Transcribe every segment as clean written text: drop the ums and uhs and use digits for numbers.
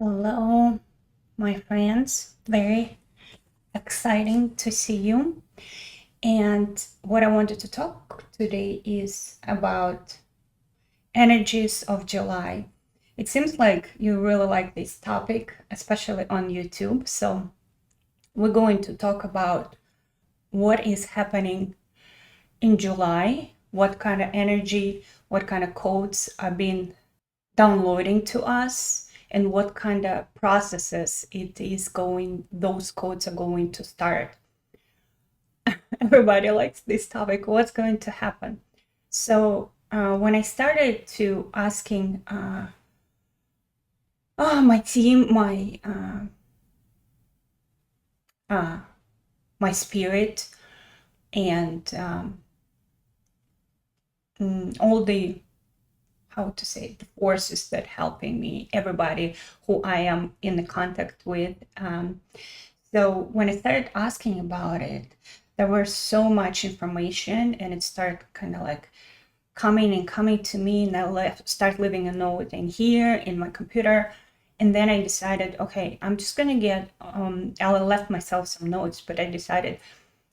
Hello, my friends. Very exciting to see you. And what I wanted to talk today is about energies of July. It seems like you really like this topic, especially on YouTube. So, we're going to talk about what is happening in July, what kind of energy, what kind of codes are being downloading to us, and what kind of processes those codes are going to start. Everybody likes this topic. What's going to happen? So when I started to asking my team, uh, my spirit, and all the how to say the forces that helping me, everybody who I am in contact with. So when I started asking about it, there was so much information, and it started kind of like coming and coming to me, and start leaving a note in here in my computer. And then I decided, okay, I'm just gonna get I left myself some notes, but I decided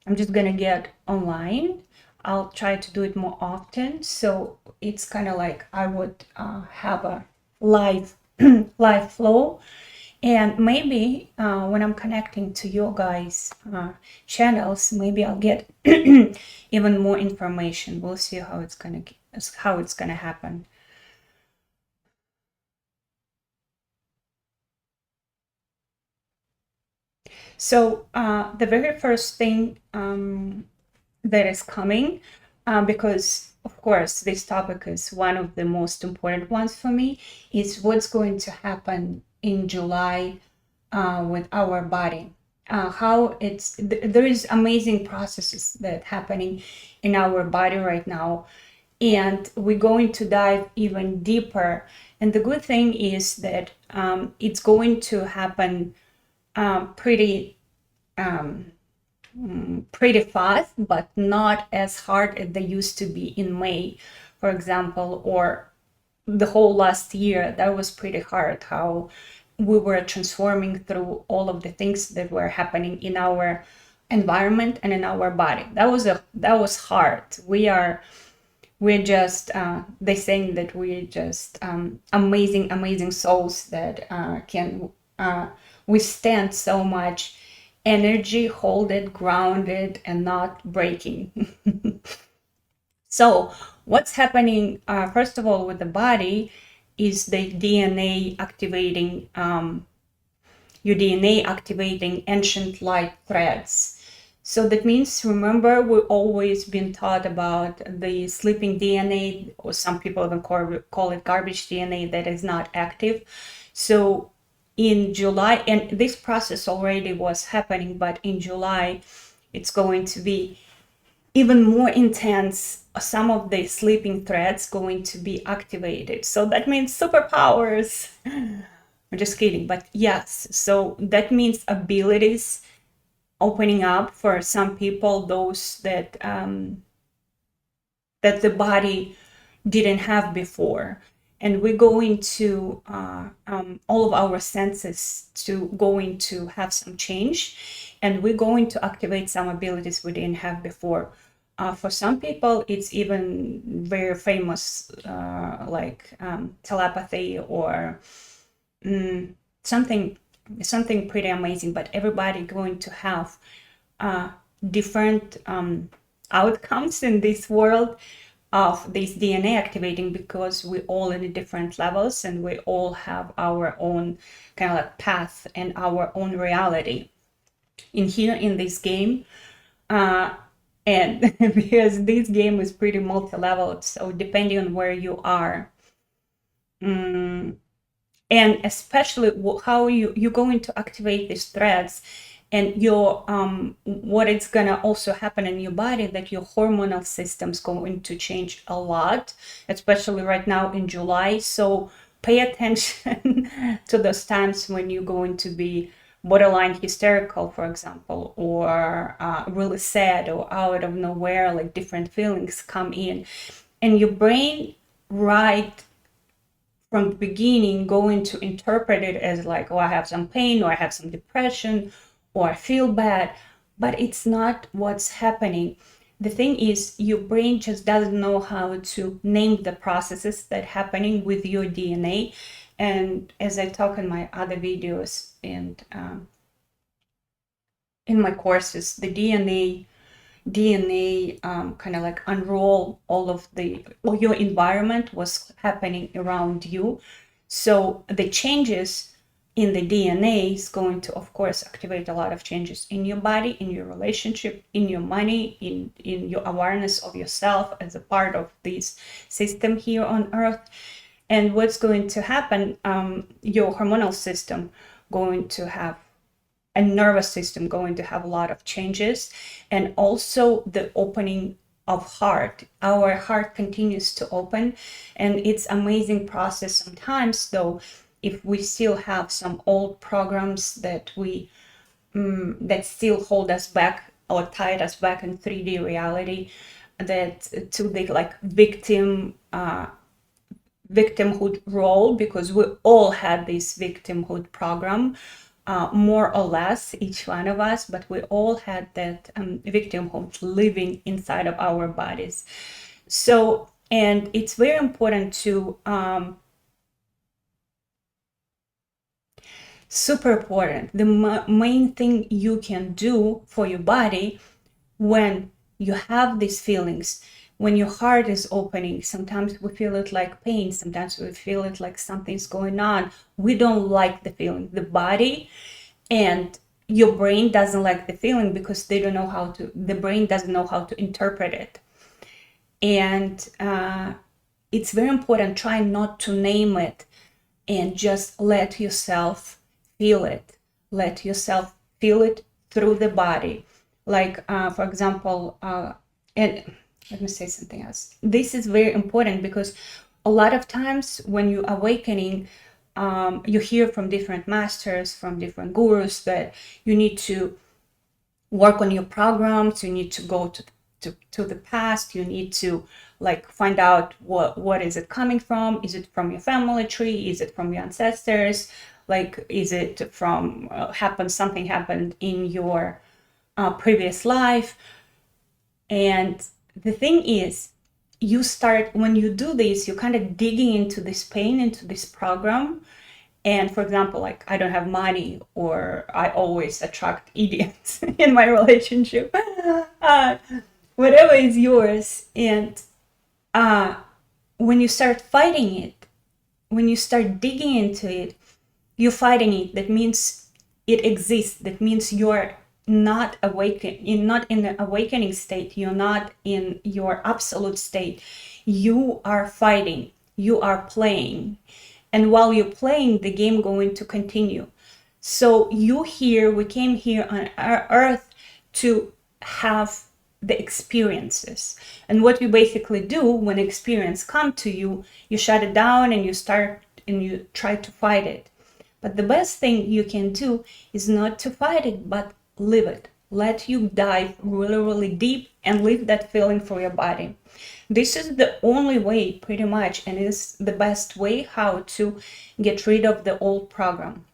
I'm just gonna get online. I'll try to do it more often, so it's kind of like I would have a live live flow. And maybe when I'm connecting to your guys' channels, maybe I'll get even more information. We'll see how it's gonna happen. So the very first thing that is coming, because of course this topic is one of the most important ones for me, is what's going to happen in July with our body. How there is amazing processes that happening in our body right now, and we're going to dive even deeper. And the good thing is that it's going to happen pretty pretty fast, but not as hard as they used to be in May, for example, or the whole last year. That was pretty hard, how we were transforming through all of the things that were happening in our environment and in our body. That was hard. We're just they saying that we're just amazing souls that can withstand so much energy, hold it grounded and not breaking. So what's happening, first of all, with the body is the DNA activating, your DNA activating ancient light threads. So that means, remember, we've always been taught about the sleeping DNA, or some people even call it garbage DNA that is not active. So in July, and this process already was happening, but in July, it's going to be even more intense. Some of the sleeping threads going to be activated. So that means superpowers. I'm just kidding, but yes. So that means abilities opening up for some people, those that the body didn't have before. And we're going to all of our senses to going to have some change, and we're going to activate some abilities we didn't have before. For some people, it's even very famous, like telepathy or something something pretty amazing. But everybody going to have different outcomes in this world of this DNA activating, because we all in different levels, and we all have our own kind of like path and our own reality in here in this game. And because this game is pretty multi-level, so depending on where you are, and especially how you're going to activate these threads, and your what it's gonna also happen in your body, that your hormonal system's going to change a lot, especially right now in July. So pay attention to those times when you're going to be borderline hysterical, for example, or really sad, or out of nowhere, like different feelings come in, and your brain right from the beginning going to interpret it as like, oh, I have some pain, or I have some depression, or I feel bad, but it's not what's happening. The thing is, your brain just doesn't know how to name the processes that happening with your DNA. And as I talk in my other videos and in my courses, the DNA kind of like unroll all your environment, was happening around you. So the changes in the DNA is going to, of course, activate a lot of changes in your body, in your relationship, in your money, in your awareness of yourself as a part of this system here on Earth. And what's going to happen, your hormonal system going to have a nervous system going to have a lot of changes, and also the opening of heart. Our heart continues to open, and it's amazing process sometimes, though, if we still have some old programs that we that still hold us back or tied us back in 3D reality, that to the like victimhood role, because we all had this victimhood program, more or less, each one of us, but we all had that victimhood living inside of our bodies. So, and it's very important to, super important, the main thing you can do for your body when you have these feelings, when your heart is opening. Sometimes we feel it like pain, sometimes we feel it like something's going on. We don't like the feeling. The body and your brain doesn't like the feeling because they don't know how to, the brain doesn't know how to interpret it. And it's very important, try not to name it, and just let yourself feel it. Let yourself feel it through the body. Like, for example, and let me say something else. This is very important because a lot of times when you're awakening, you hear from different masters, from different gurus, that you need to work on your programs, you need to go to the past, you need to like find out what is it coming from. Is it from your family tree? Is it from your ancestors? Like, is it from something happened in your previous life? And the thing is, you start, when you do this, you're kind of digging into this pain, into this program. And for example, like, I don't have money, or I always attract idiots in my relationship, whatever is yours. And when you start fighting it, when you start digging into it, you're fighting it. That means it exists. That means you're not awakened. You're not in the awakening state. You're not in your absolute state. You are fighting. You are playing. And while you're playing, the game going to continue. So we came here on our Earth to have the experiences. And what you basically do when experience come to you, you shut it down and you try to fight it. But the best thing you can do is not to fight it, but live it. Let you dive really, really deep and live that feeling for your body. This is the only way, pretty much, and is the best way how to get rid of the old program,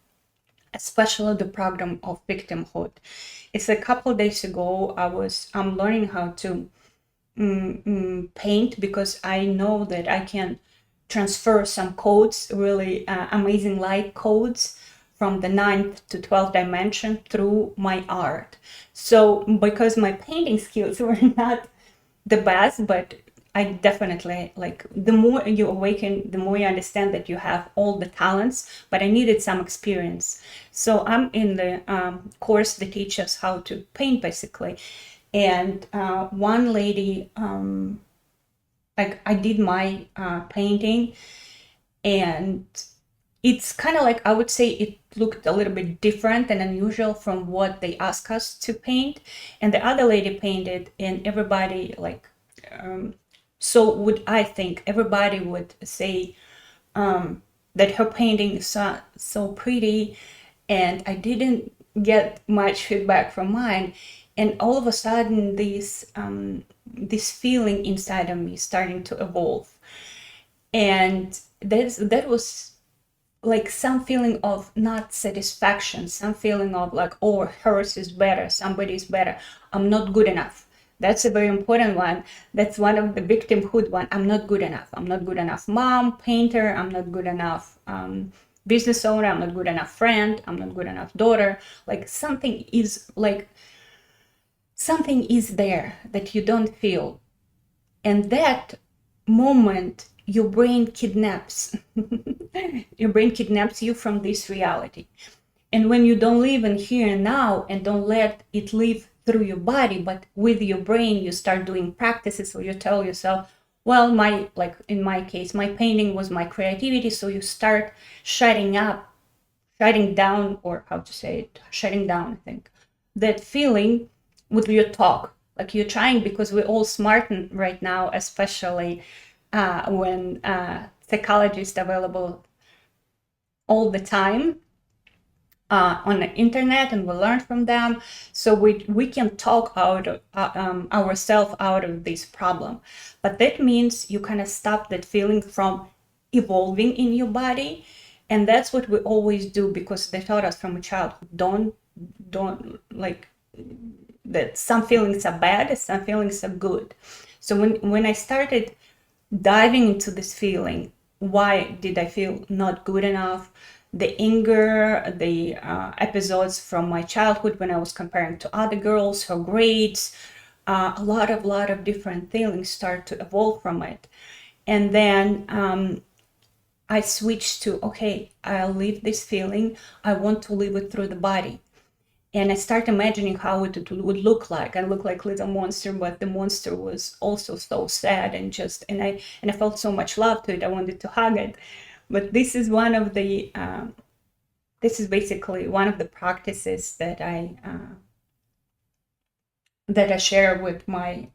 especially the program of victimhood. It's a couple of days ago, I'm learning how to paint, because I know that I can transfer some codes, really amazing light codes, from the 9th to 12th dimension through my art. So because my painting skills were not the best, but I definitely, like, the more you awaken, the more you understand that you have all the talents, but I needed some experience. So I'm in the course that teaches how to paint, basically. And one lady, like, I did my painting, and it's kind of like, I would say it looked a little bit different and unusual from what they asked us to paint. And the other lady painted, and everybody, like, so would I think everybody would say that her painting is so pretty, and I didn't get much feedback from mine. And all of a sudden, this feeling inside of me starting to evolve. And that was like some feeling of not satisfaction, some feeling of like, oh, hers is better, somebody's better, I'm not good enough. That's a very important one. That's one of the victimhood one. I'm not good enough. I'm not good enough mom, painter. I'm not good enough business owner. I'm not good enough friend. I'm not good enough daughter. Like something is there that you don't feel. And that moment, your brain kidnaps. Your brain kidnaps you from this reality. And when you don't live in here and now and don't let it live through your body, but with your brain, you start doing practices where you tell yourself, well, like in my case, my painting was my creativity. So you start shutting down, or how to say it, shutting down, I think, that feeling with your talk. Like you're trying, because we're all smart right now, especially when psychologists available all the time on the internet, and we learn from them, so we can talk out of, ourselves out of this problem. But that means you kind of stop that feeling from evolving in your body, and that's what we always do, because they taught us from a childhood, don't like that some feelings are bad, some feelings are good. So when I started diving into this feeling, why did I feel not good enough? The anger, the episodes from my childhood when I was comparing to other girls, her grades, a lot of different feelings start to evolve from it. And then I switched to, okay, I'll leave this feeling. I want to live it through the body. And I start imagining how it would look like. I look like little monster, but the monster was also so sad, and I felt so much love to it. I wanted to hug it. But this is basically one of the practices that I share with my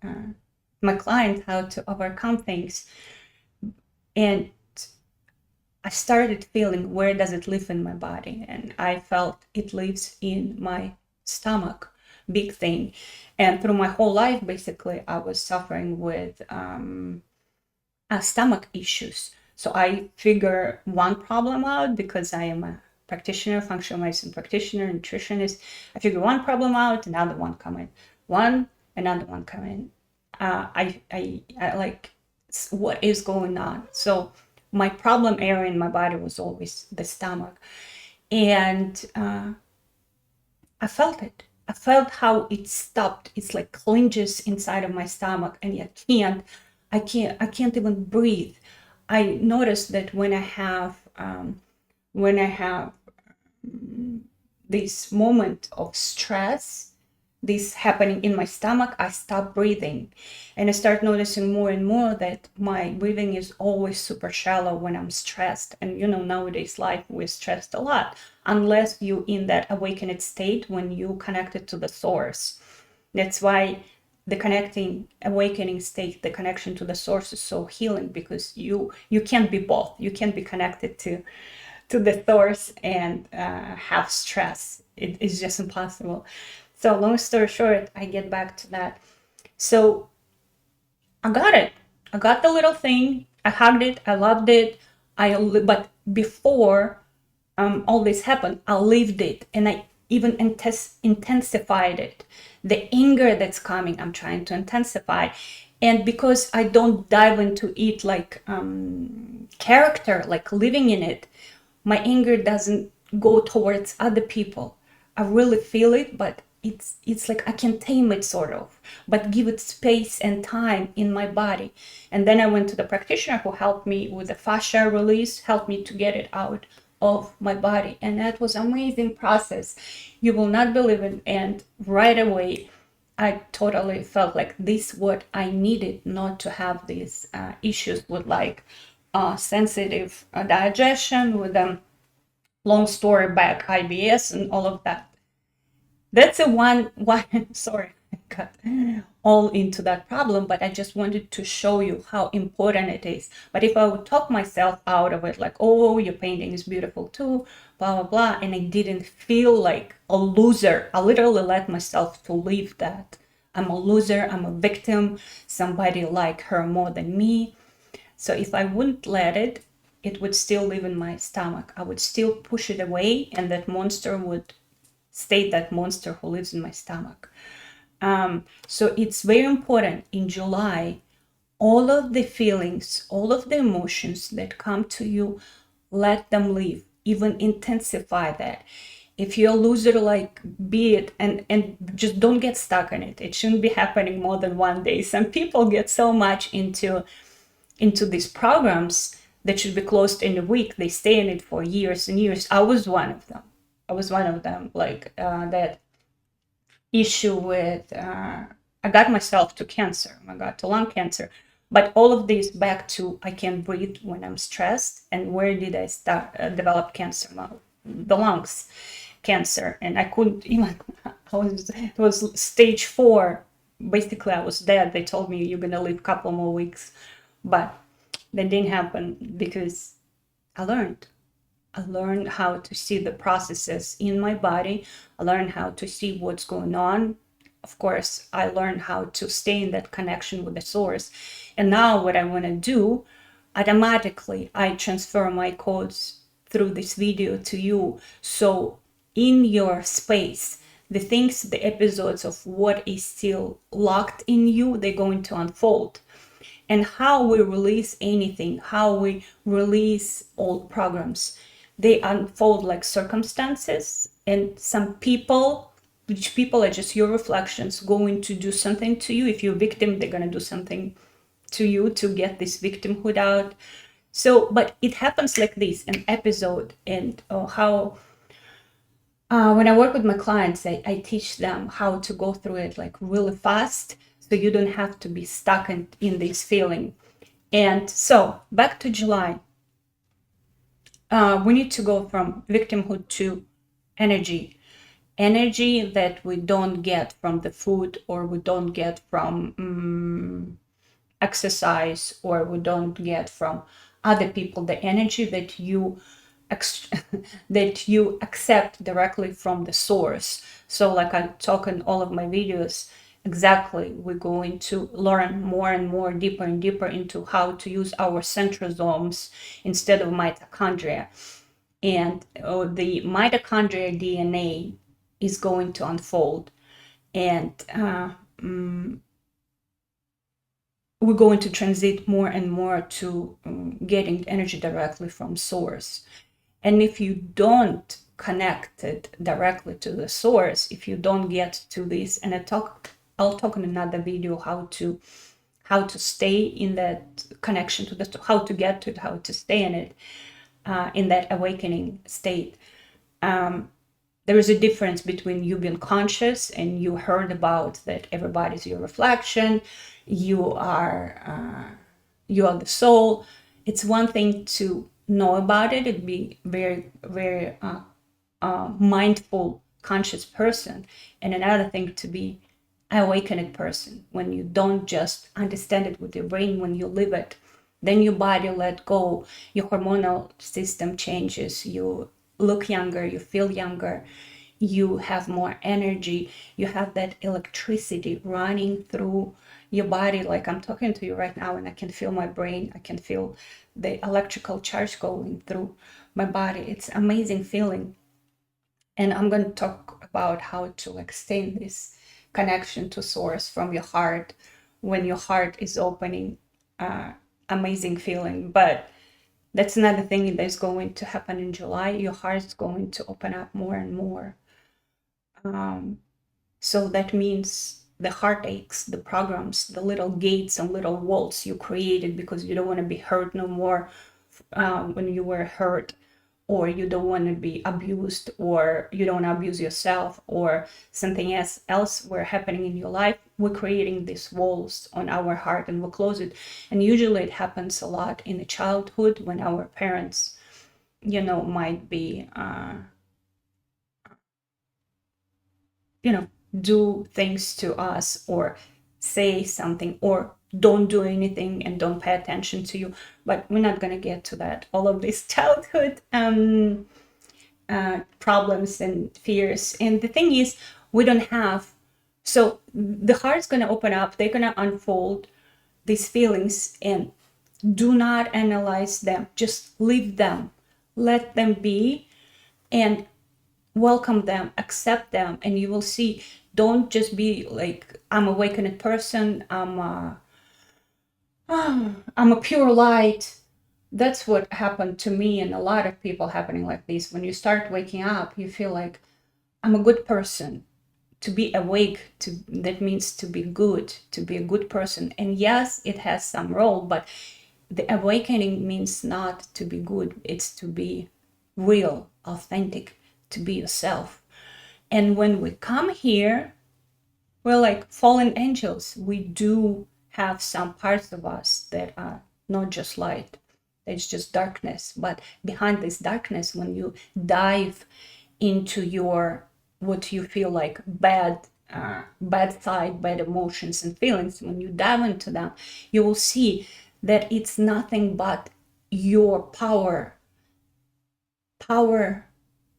clients, how to overcome things. And I started feeling, where does it live in my body? And I felt it lives in my stomach, big thing. And through my whole life, basically, I was suffering with stomach issues. So I figure one problem out, because I am a practitioner, functional medicine practitioner, nutritionist. I figure one problem out, another one come in, another one come in. I like, what is going on? So my problem area in my body was always the stomach. And I felt it. I felt how it stopped. It's like clinches inside of my stomach, and I can't even breathe. I noticed that when I have this moment of stress, this happening in my stomach, I stop breathing. And I start noticing more and more that my breathing is always super shallow when I'm stressed. And nowadays life, we're stressed a lot, unless you in that awakened state when you connected to the source. That's why the awakening state, the connection to the source is so healing, because you can't be both. You can't be connected to the source and have stress. It is just impossible. So long story short, I get back to that. So I got it. I got the little thing. I hugged it. I loved it. But before all this happened, I lived it, and I even intensified it. The anger that's coming, I'm trying to intensify. And because I don't dive into it like character, like living in it, my anger doesn't go towards other people. I really feel it, but it's like I can tame it, sort of, but give it space and time in my body. And then I went to the practitioner who helped me with the fascia release, helped me to get it out of my body. And that was an amazing process. You will not believe it. And right away, I totally felt like this what I needed, not to have these issues with like sensitive digestion, with long story back IBS and all of that. That's a one sorry, I got all into that problem, but I just wanted to show you how important it is. But if I would talk myself out of it, like, oh, your painting is beautiful too, blah blah blah, and I didn't feel like a loser, I literally let myself to live that I'm a loser, I'm a victim, somebody like her more than me. So if I wouldn't let it it would still live in my stomach. I would still push it away, and that monster would stay that monster who lives in my stomach. So it's very important in July, all of the feelings, all of the emotions that come to you, let them leave, even intensify that. If you're a loser, like, be it, and just don't get stuck in it. It shouldn't be happening more than one day. Some people get so much into these programs that should be closed in a week. They stay in it for years and years. I was one of them. Like, that issue with, I got myself to cancer. I got to lung cancer. But all of this back to, I can't breathe when I'm stressed. And where did I start develop cancer? The lungs cancer. And I couldn't even, it was stage 4. Basically, I was dead. They told me you're going to live a couple more weeks. But that didn't happen because I learned. I learned how to see the processes in my body. I learned how to see what's going on. Of course, I learned how to stay in that connection with the source. And now what I want to do, automatically, I transfer my codes through this video to you. So in your space, the things, the episodes of what is still locked in you, they're going to unfold. And how we release anything, how we release old programs, they unfold like circumstances. And some people, which people are just your reflections, going to do something to you. If you're a victim, they're going to do something to you to get this victimhood out. So, but it happens like this, an episode. And how when I work with my clients, I teach them how to go through it like really fast, so you don't have to be stuck in this feeling. And so back to July, we need to go from victimhood to energy that we don't get from the food, or we don't get from exercise, or we don't get from other people, the energy that you that you accept directly from the source. So like I talk in all of my videos, exactly, we're going to learn more and more, deeper and deeper into how to use our centrosomes instead of mitochondria. And the mitochondria DNA is going to unfold, and we're going to transit more and more to getting energy directly from source. And if you don't connect it directly to the source, if you don't get to this, and I'll talk in another video how to stay in that connection to the, how to get to it, how to stay in it, in that awakening state. There is a difference between you being conscious, and you heard about that everybody's your reflection, you are the soul. It's one thing to know about it and be very, very mindful, conscious person, and another thing to be an awakened person. When you don't just understand it with your brain, when you live it, then your body let go, your hormonal system changes, you look younger, you feel younger, you have more energy, you have that electricity running through your body. Like I'm talking to you right now and I can feel my brain, I can feel the electrical charge going through my body. It's amazing feeling. And I'm going to talk about how to like stay in this connection to source from your heart when your heart is opening. Amazing feeling. But that's another thing that's going to happen in July. Your heart's going to open up more and more. So that means the heartaches, the programs, the little gates and little walls you created because you don't want to be hurt no more when you were hurt, or you don't want to be abused, or you don't want to abuse yourself, or something else were happening in your life. We're creating these walls on our heart and we'll close it. And usually it happens a lot in the childhood when our parents, might be, do things to us, or say something, or don't do anything and don't pay attention to you. But we're not going to get to that. All of these childhood problems and fears. And the thing is, we don't have, so the heart's going to open up, they're going to unfold these feelings, and Do not analyze them. Just leave them. Let them be and welcome them, accept them, and you will see. Don't just be like, I'm a awakened person, I'm a pure light. That's what happened to me and a lot of people happening like this. When you start waking up, you feel like, I'm a good person. To be awake, that means to be good, to be a good person. And yes, it has some role, but the awakening means not to be good, it's to be real, authentic, to be yourself. And when we come here, we're like fallen angels. We do have some parts of us that are not just light, it's just darkness. But behind this darkness, when you dive into your, what you feel like bad side, bad emotions and feelings, when you dive into them, you will see that it's nothing but your power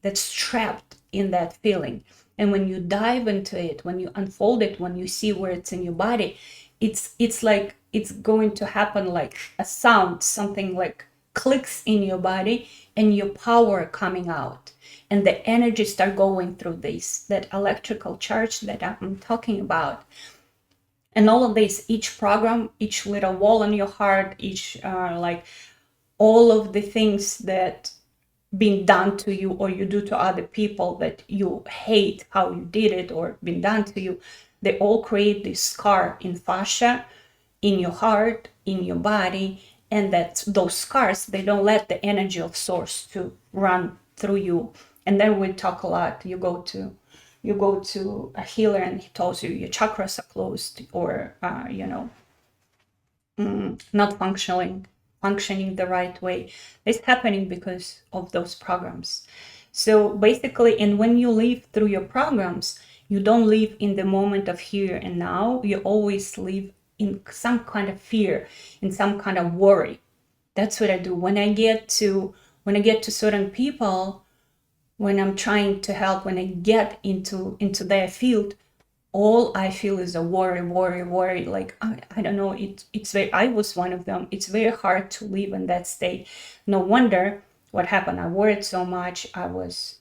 that's trapped in that feeling. And when you dive into it, when you unfold it, when you see where it's in your body, it's like it's going to happen like a sound, something like clicks in your body and your power coming out, and the energy start going through this, that electrical charge that I'm talking about. And all of this, each program, each little wall in your heart, each like all of the things that been done to you or you do to other people that you hate how you did it or been done to you, they all create this scar in fascia, in your heart, in your body. And that those scars, they don't let the energy of source to run through you. And then we talk a lot, you go to a healer and he tells you your chakras are closed, or not functioning the right way. It's happening because of those programs. So basically, and when you live through your programs, you don't live in the moment of here and now. You always live in some kind of fear, in some kind of worry. That's what I do when I get to certain people, when I'm trying to help, when I get into their field, all I feel is a worry. Like, I don't know, it's very, I was one of them. It's very hard to live in that state. No wonder what happened. I worried so much. I was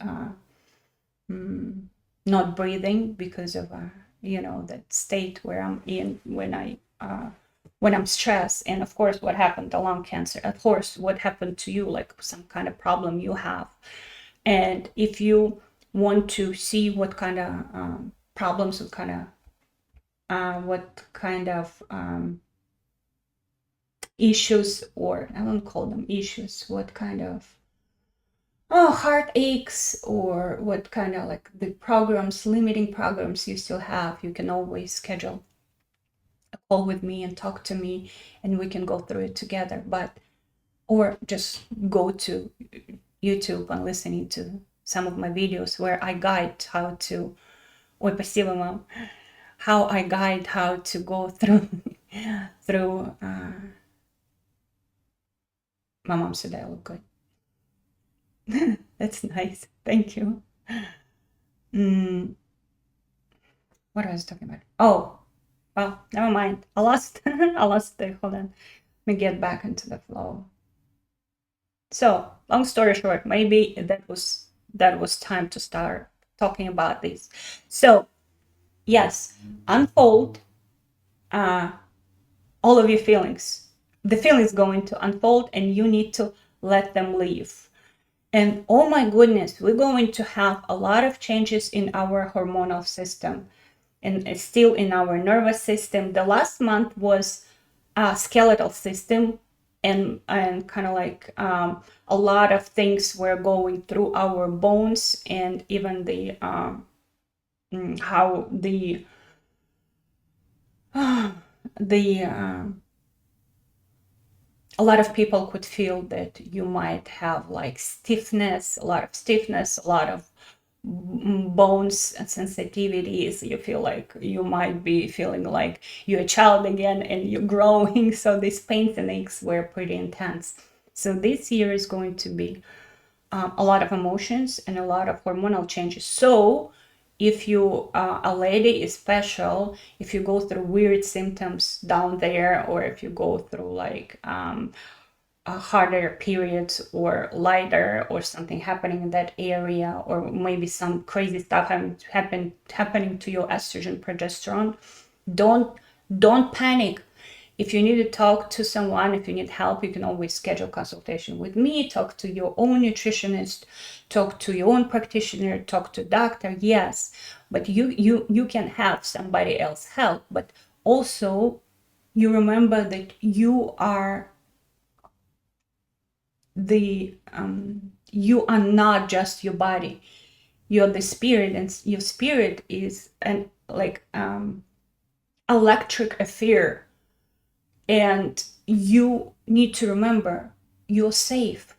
not breathing because of, that state where I'm in when I'm stressed. And of course, what happened, the lung cancer. Of course, what happened to you, like some kind of problem you have. And if you want to see what kind of problems, what kind of issues, or I don't call them issues, what kind of heartaches, or what kind of like the programs, limiting programs you still have, you can always schedule a call with me and talk to me, and we can go through it together. But or just go to YouTube and listening to some of my videos where I guide how to, ой, спасибо, мам, how I guide how to go through my mom said I look good. That's nice, thank you. What was I talking about? Oh, well, never mind, I lost it. Hold on, let me get back into the flow. So long story short, maybe that was time to start talking about this. So yes, unfold all of your feelings. The feelings going to unfold and you need to let them leave. And oh my goodness, we're going to have a lot of changes in our hormonal system and still in our nervous system. The last month was a skeletal system, and kind of like a lot of things were going through our bones, and even the how the a lot of people could feel that you might have like stiffness, a lot of bones and sensitivities. You feel like you might be feeling like you're a child again and you're growing. So these pains and aches were pretty intense. So this year is going to be a lot of emotions and a lot of hormonal changes. So if you a lady is special, if you go through weird symptoms down there, or if you go through like harder periods or lighter or something happening in that area, or maybe some crazy stuff happening to your estrogen, progesterone, don't panic. If you need to talk to someone, if you need help, you can always schedule consultation with me, talk to your own nutritionist, talk to your own practitioner, talk to doctor, yes, but you can have somebody else help. But also you remember that you are you are not just your body, you're the spirit, and your spirit is an electric affair, and you need to remember you're safe.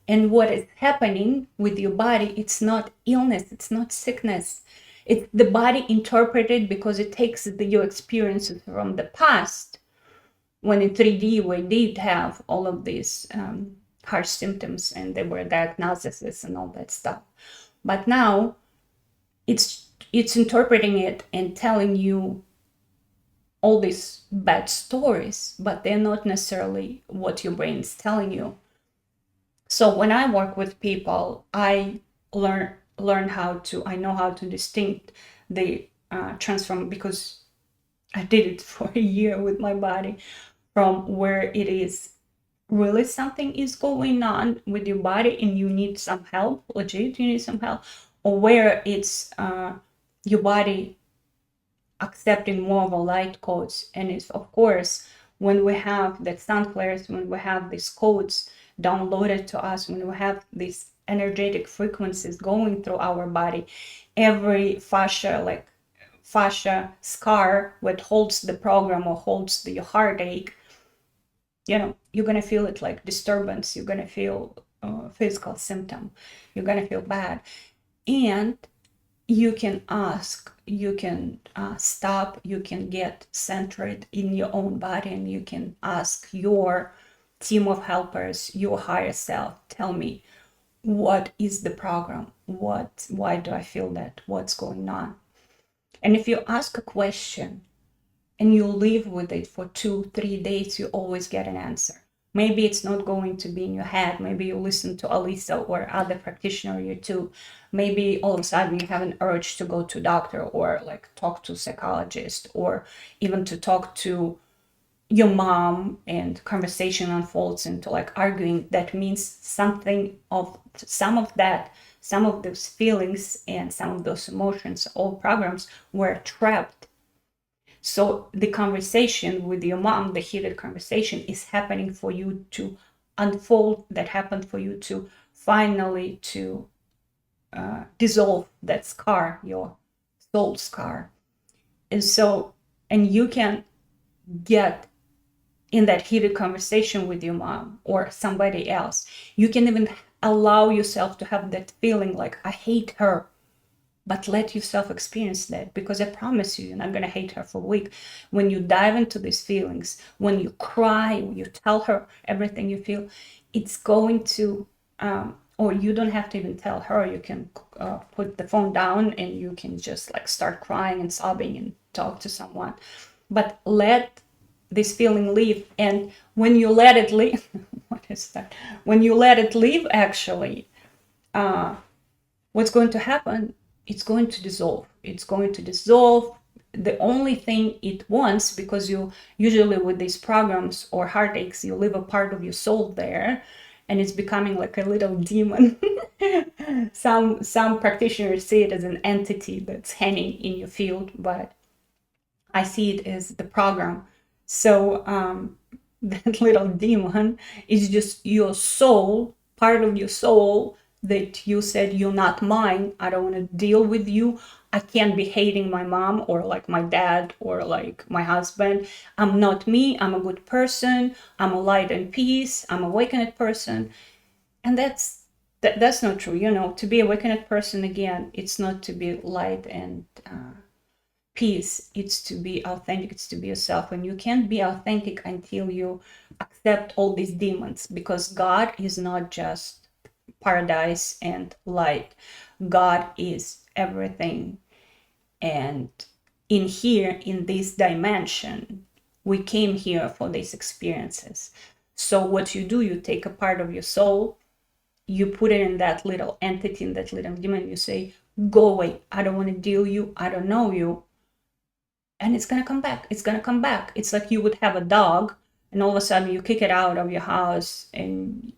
And what is happening with your body, it's not illness, it's not sickness, it's the body interpreted, because it takes your experiences from the past, when in 3D we did have all of these harsh symptoms and there were diagnoses and all that stuff. But now it's interpreting it and telling you all these bad stories, but they're not necessarily what your brain is telling you. So when I work with people, I learn how to, I know how to distinct the transform, because I did it for a year with my body, from where it is really something is going on with your body and you need some help, legit, you need some help, or where it's your body accepting more of a light codes. And it's, of course, when we have the sun flares, when we have these codes downloaded to us, when we have these energetic frequencies going through our body, every fascia scar what holds the program or holds the heartache, you're going to feel it like disturbance, you're going to feel physical symptom, you're going to feel bad. And you can ask, you can stop, you can get centered in your own body, and you can ask your team of helpers, your higher self, tell me, what is the program? Why do I feel that? What's going on? And if you ask a question and you live with it for 2-3 days, you always get an answer. Maybe it's not going to be in your head. Maybe you listen to Alisa or other practitioner you too. Maybe all of a sudden you have an urge to go to doctor, or like talk to psychologist, or even to talk to your mom, and conversation unfolds into like arguing. That means some of those feelings and some of those emotions, all programs were trapped. So the conversation with your mom, the heated conversation, is happening for you to unfold, that happened for you to finally to dissolve that scar, your soul scar. And you can get in that heated conversation with your mom or somebody else. You can even allow yourself to have that feeling like, I hate her. But let yourself experience that, because I promise you're not going to hate her for a week. When you dive into these feelings, when you cry, when you tell her everything you feel, it's going to, or you don't have to even tell her. You can put the phone down and you can just like start crying and sobbing and talk to someone. But let this feeling leave. And when you let it leave, what is that? When you let it leave, actually, what's going to happen? It's going to dissolve. It's going to dissolve. The only thing it wants, because you usually with these programs or heartaches, you leave a part of your soul there, and it's becoming like a little demon. Some practitioners see it as an entity that's hanging in your field, but I see it as the program. So that little demon is just your soul, part of your soul, that you said, you're not mine, I don't want to deal with you, I can't be hating my mom or like my dad or like my husband, I'm not me, I'm a good person, I'm a light and peace, I'm an awakened person. And that's not true. To be awakened person, again, it's not to be light and peace, it's to be authentic, it's to be yourself. And you can't be authentic until you accept all these demons, because God is not just paradise and light. God is everything. And in here, in this dimension, we came here for these experiences. So what you do, you take a part of your soul, you put it in that little entity, in that little demon, you say, go away, I don't want to deal with you, I don't know you. And it's going to come back. It's going to come back. It's like you would have a dog and all of a sudden you kick it out of your house, and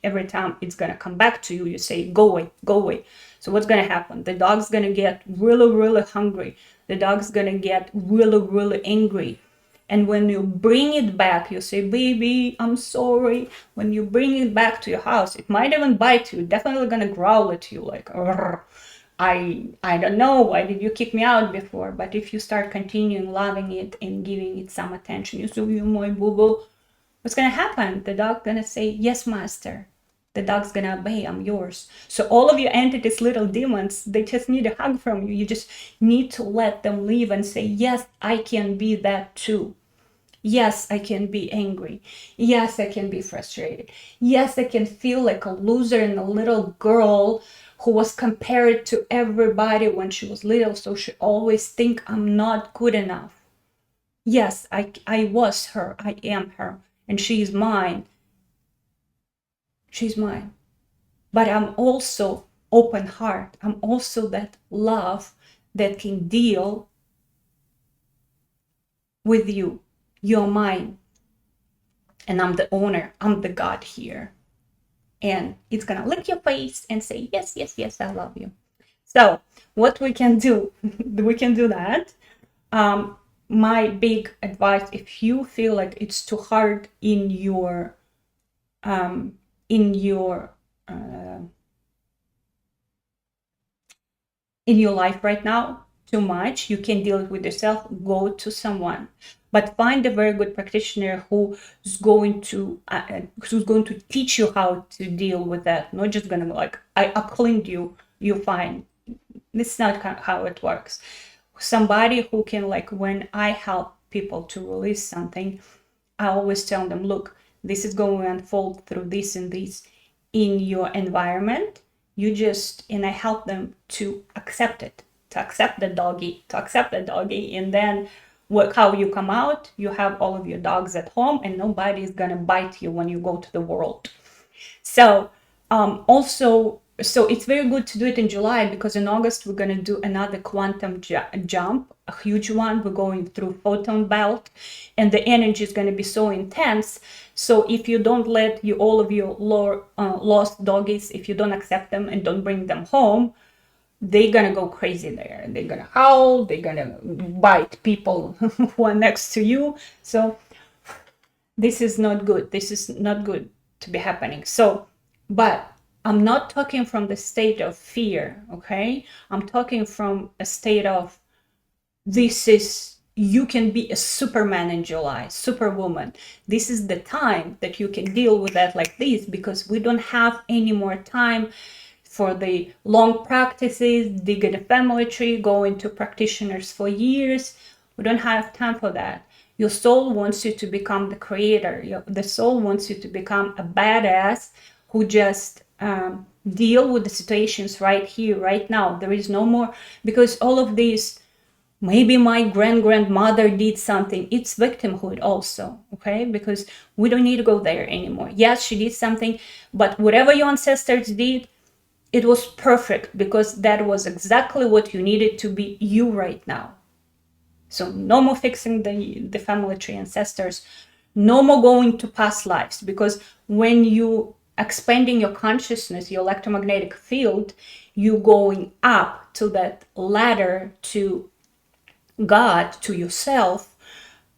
every time it's going to come back to you, you say, go away, go away. So what's going to happen? The dog's going to get really, really hungry. The dog's going to get really, really angry. And when you bring it back, you say, baby, I'm sorry. When you bring it back to your house, it might even bite you. Definitely going to growl at you like, I don't know, why did you kick me out before? But if you start continuing loving it and giving it some attention, you say, you my boo-boo, what's going to happen? The dog going to say, yes, master. The dog's going to obey, I'm yours. So all of your entities, little demons, they just need a hug from you. You just need to let them leave and say, yes, I can be that too. Yes, I can be angry. Yes, I can be frustrated. Yes, I can feel like a loser and a little girl who was compared to everybody when she was little, so she always think I'm not good enough. Yes, I was her, I am her, and she's mine. She's mine. But I'm also open heart. I'm also that love that can deal with you. You're mine. And I'm the owner. I'm the God here. And it's gonna lick your face and say, yes, yes, yes, I love you. So what we can do, we can do that. My big advice, if you feel like it's too hard in your uh, in your life right now, too much, you can deal it with yourself, go to someone, but find a very good practitioner who's going to teach you how to deal with that. Not just gonna like, I uncleaned you, you're fine. This is not how it works. Somebody who can, like, when I help people to release something, I always tell them, look, this is going to unfold through this and this in your environment. You just, and I help them to accept it, to accept the doggy, and then how you come out, you have all of your dogs at home and nobody is going to bite you when you go to the world. So also, so it's very good to do it in July, because in August we're going to do another quantum jump, a huge one. We're going through photon belt, and the energy is going to be so intense. So if you don't let all of your lost doggies, if you don't accept them and don't bring them home, they're gonna go crazy there. They're gonna howl. They're gonna bite people who are next to you. So this is not good. This is not good to be happening. So, but I'm not talking from the state of fear, okay? I'm talking from a state of, this is, you can be a Superman in July, Superwoman. This is the time that you can deal with that like this, because we don't have any more time for the long practices, digging a family tree, going to practitioners for years. We don't have time for that. Your soul wants you to become the creator. The soul wants you to become a badass who just deal with the situations right here, right now. There is no more, because all of these, maybe my grandmother did something, it's victimhood also, okay? Because we don't need to go there anymore. Yes, she did something, but whatever your ancestors did, it was perfect, because that was exactly what you needed to be you right now. So no more fixing the family tree, ancestors, no more going to past lives, because when you expanding your consciousness, your electromagnetic field, you going up to that ladder to God, to yourself,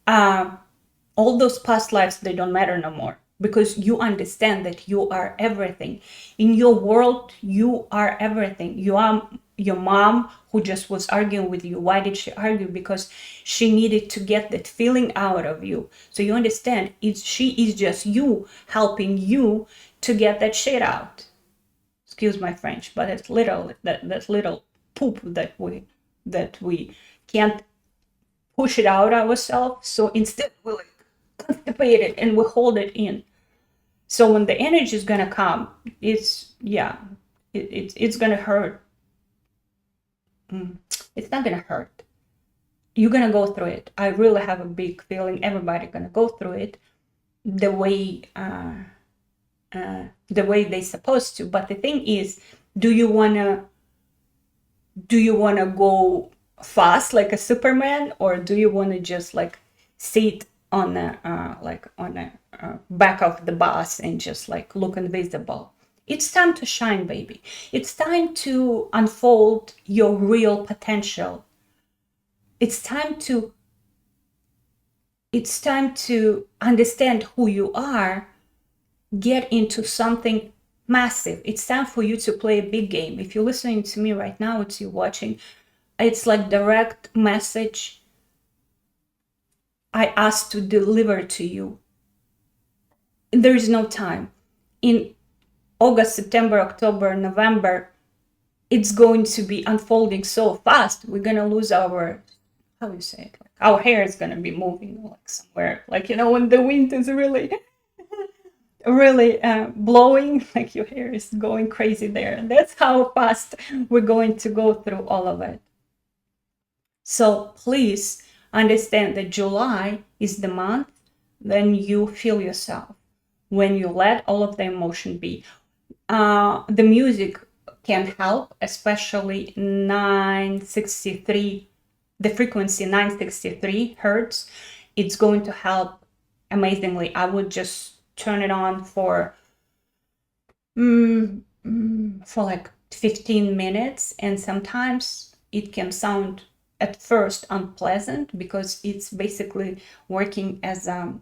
all those past lives, they don't matter no more, because you understand that you are everything. In your world, you are everything. You are your mom who just was arguing with you. Why did she argue? Because she needed to get that feeling out of you. So you understand, she is just you, helping you to get that shit out. Excuse my French, but it's literally that little poop that we can't push it out ourselves. So instead we like constipate it and we hold it in. So when the energy is gonna come, it's gonna hurt. It's not gonna hurt. You're gonna go through it. I really have a big feeling everybody's gonna go through it the way they're supposed to. But the thing is, do you wanna go fast like a Superman, or do you wanna just like sit on the back of the bus and just like look invisible? It's time to shine, baby. It's time to unfold your real potential. It's time to understand who you are, get into something massive. It's time for you to play a big game. If you're listening to me right now, it's you watching, it's like direct message I asked to deliver to you. There is no time. In August, September, October, November, it's going to be unfolding so fast. We're going to lose our, how do you say it? Like, our hair is going to be moving like somewhere. Like, when the wind is really, really blowing, like your hair is going crazy there. And that's how fast we're going to go through all of it. So please understand that July is the month when you feel yourself, when you let all of the emotion be. The music can help, especially 963, the frequency 963 hertz. It's going to help amazingly. I would just turn it on for like 15 minutes, and sometimes it can sound at first unpleasant because it's basically working as a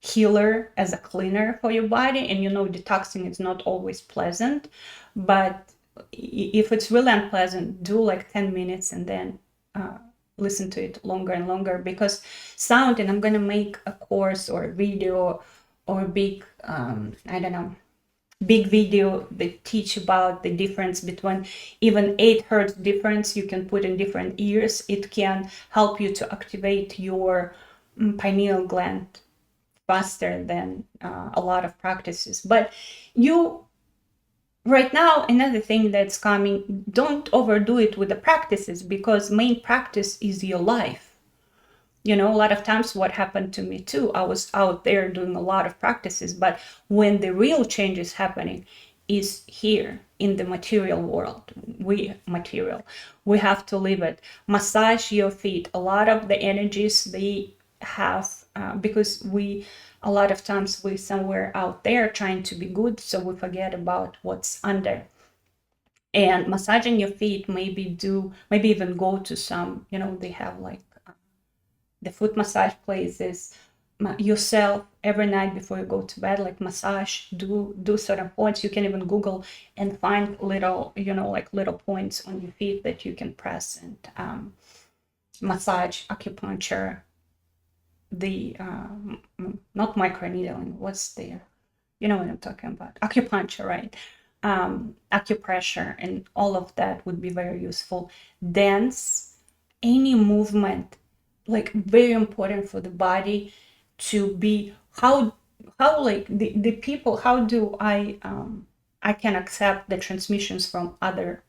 healer, as a cleaner for your body. And detoxing is not always pleasant, but if it's really unpleasant, do like 10 minutes and then listen to it longer and longer, because sound, and I'm gonna make a course or a video or a big big video that teach about the difference between even 8 hertz difference you can put in different ears. It can help you to activate your pineal gland faster than a lot of practices. But right now, another thing that's coming, don't overdo it with the practices, because main practice is your life. A lot of times what happened to me too, I was out there doing a lot of practices, but when the real change is happening is here in the material world. We have to live it. Massage your feet. A lot of the energies they have, because a lot of times we somewhere out there trying to be good, so we forget about what's under. And massaging your feet, maybe even go to some, they have like the foot massage places yourself every night before you go to bed, like massage, do certain points. You can even Google and find little, like little points on your feet that you can press and massage, acupuncture, the not microneedling, what's the, what I'm talking about, acupuncture, right? Acupressure and all of that would be very useful. Dance, any movement, like very important for the body to be, how like the people, how do I can accept the transmissions from other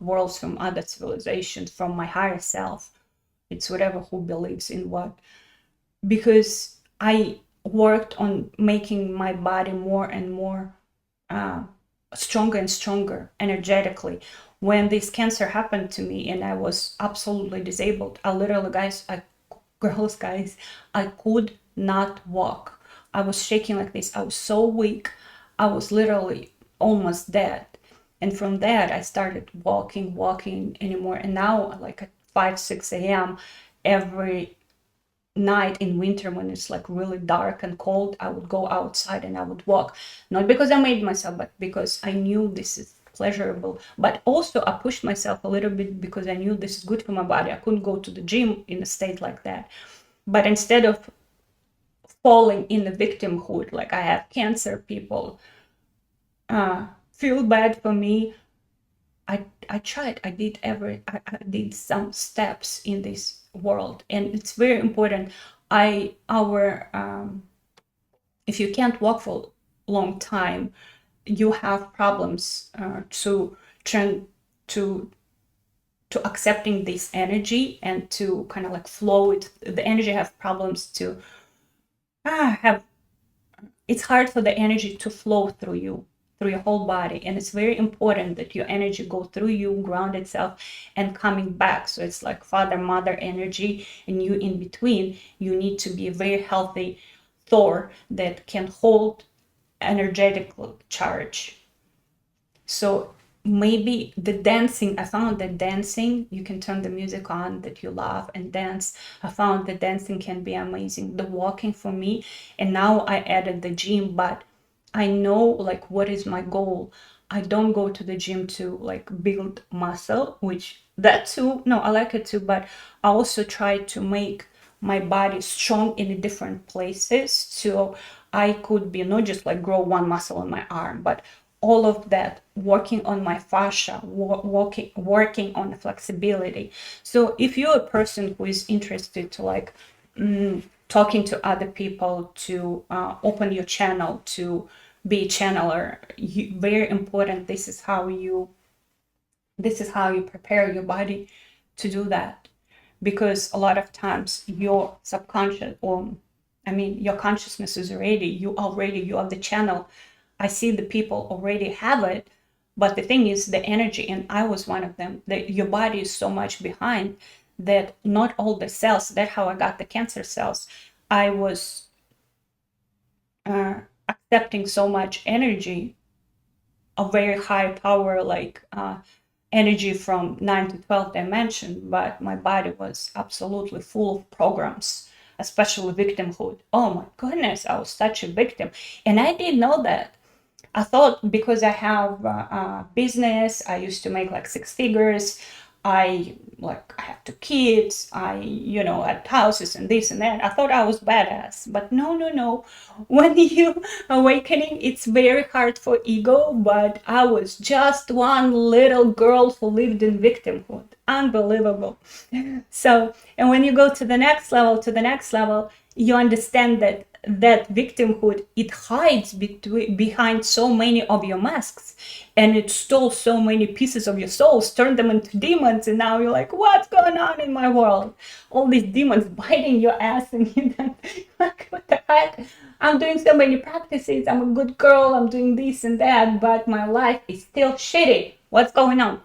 worlds, from other civilizations, from my higher self. It's whatever who believes in what, because I worked on making my body more and more stronger and stronger energetically. When this cancer happened to me and I was absolutely disabled, I literally, guys, I could not walk. I was shaking like this. I was so weak. I was literally almost dead. And from that, I started walking anymore. And now, like at 5-6 a.m. every night in winter, when it's like really dark and cold, I would go outside and I would walk. Not because I made myself, but because I knew this is pleasurable. But also I pushed myself a little bit because I knew this is good for my body. I couldn't go to the gym in a state like that. But instead of falling in the victimhood, like I have cancer, people feel bad for me, I tried. I did some steps in this world, and it's very important. If you can't walk for a long time, you have problems to to accepting this energy and to kind of like flow it. The energy have problems to have, it's hard for the energy to flow through you, through your whole body. And it's very important that your energy go through you, ground itself, and coming back. So it's like father, mother energy, and you in between. You need to be a very healthy Thor that can hold energetic charge. So maybe the dancing, I found that dancing, you can turn the music on that you love and dance. I found that dancing can be amazing. The walking for me, and now I added the gym, but I know like what is my goal. I don't go to the gym to like build muscle, which that too, no, I like it too, but I also try to make my body strong in different places. So I could be not just like grow one muscle on my arm, but all of that, working on my fascia, working on flexibility. So if you're a person who is interested to like talking to other people, to open your channel, to be a channeler, very important. This is how you prepare your body to do that, because a lot of times your subconscious, or I mean your consciousness is already, you are the channel. I see the people already have it, but the thing is the energy, and I was one of them, that your body is so much behind that not all the cells, that's how I got the cancer cells. I was accepting so much energy, a very high power, like energy from 9 to 12 dimension, but my body was absolutely full of programs, especially victimhood. Oh my goodness, I was such a victim, and I didn't know that. I thought because I have a business, I used to make like 6 figures. I have 2 kids. I had houses and this and that. I thought I was badass, but no. When you awakening, it's very hard for ego. But I was just one little girl who lived in victimhood. Unbelievable. So, and when you go to the next level, you understand that victimhood, it hides behind so many of your masks, and it stole so many pieces of your souls, turned them into demons, and now you're like, what's going on in my world? All these demons biting your ass, and you're like, what the heck? I'm doing so many practices, I'm a good girl, I'm doing this and that, but my life is still shitty. What's going on?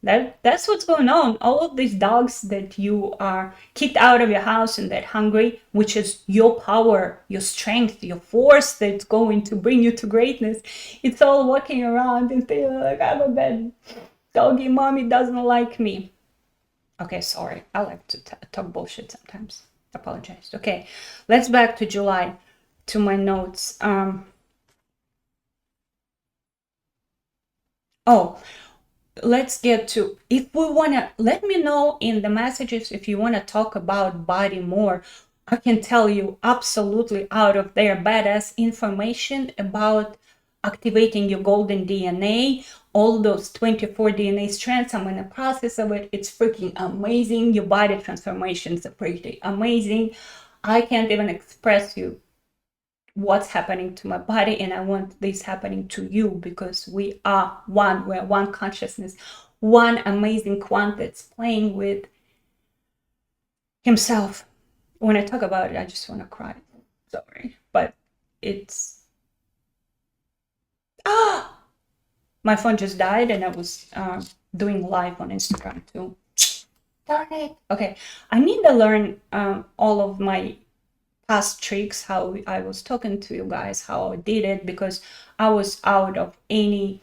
That's what's going on. All of these dogs that you are kicked out of your house and that hungry, which is your power, your strength, your force that's going to bring you to greatness. It's all walking around and feeling like, I'm a bad doggy, mommy doesn't like me. Okay, sorry. I like to talk bullshit sometimes. Apologize. Okay, let's back to July, to my notes. Let's get to, if we want to, let me know in the messages if you want to talk about body more. I can tell you absolutely out of there badass information about activating your golden DNA, all those 24 DNA strands. I'm in the process of it. It's freaking amazing. Your body transformations are pretty amazing. I can't even express you what's happening to my body, and I want this happening to you, because we are one. We're one consciousness, one amazing quant that's playing with himself. When I talk about it, I just want to cry. Sorry, but it's my phone just died, and I was doing live on Instagram too. Darn it. Okay, I need to learn all of my past tricks, how I was talking to you guys, how I did it, because I was out of any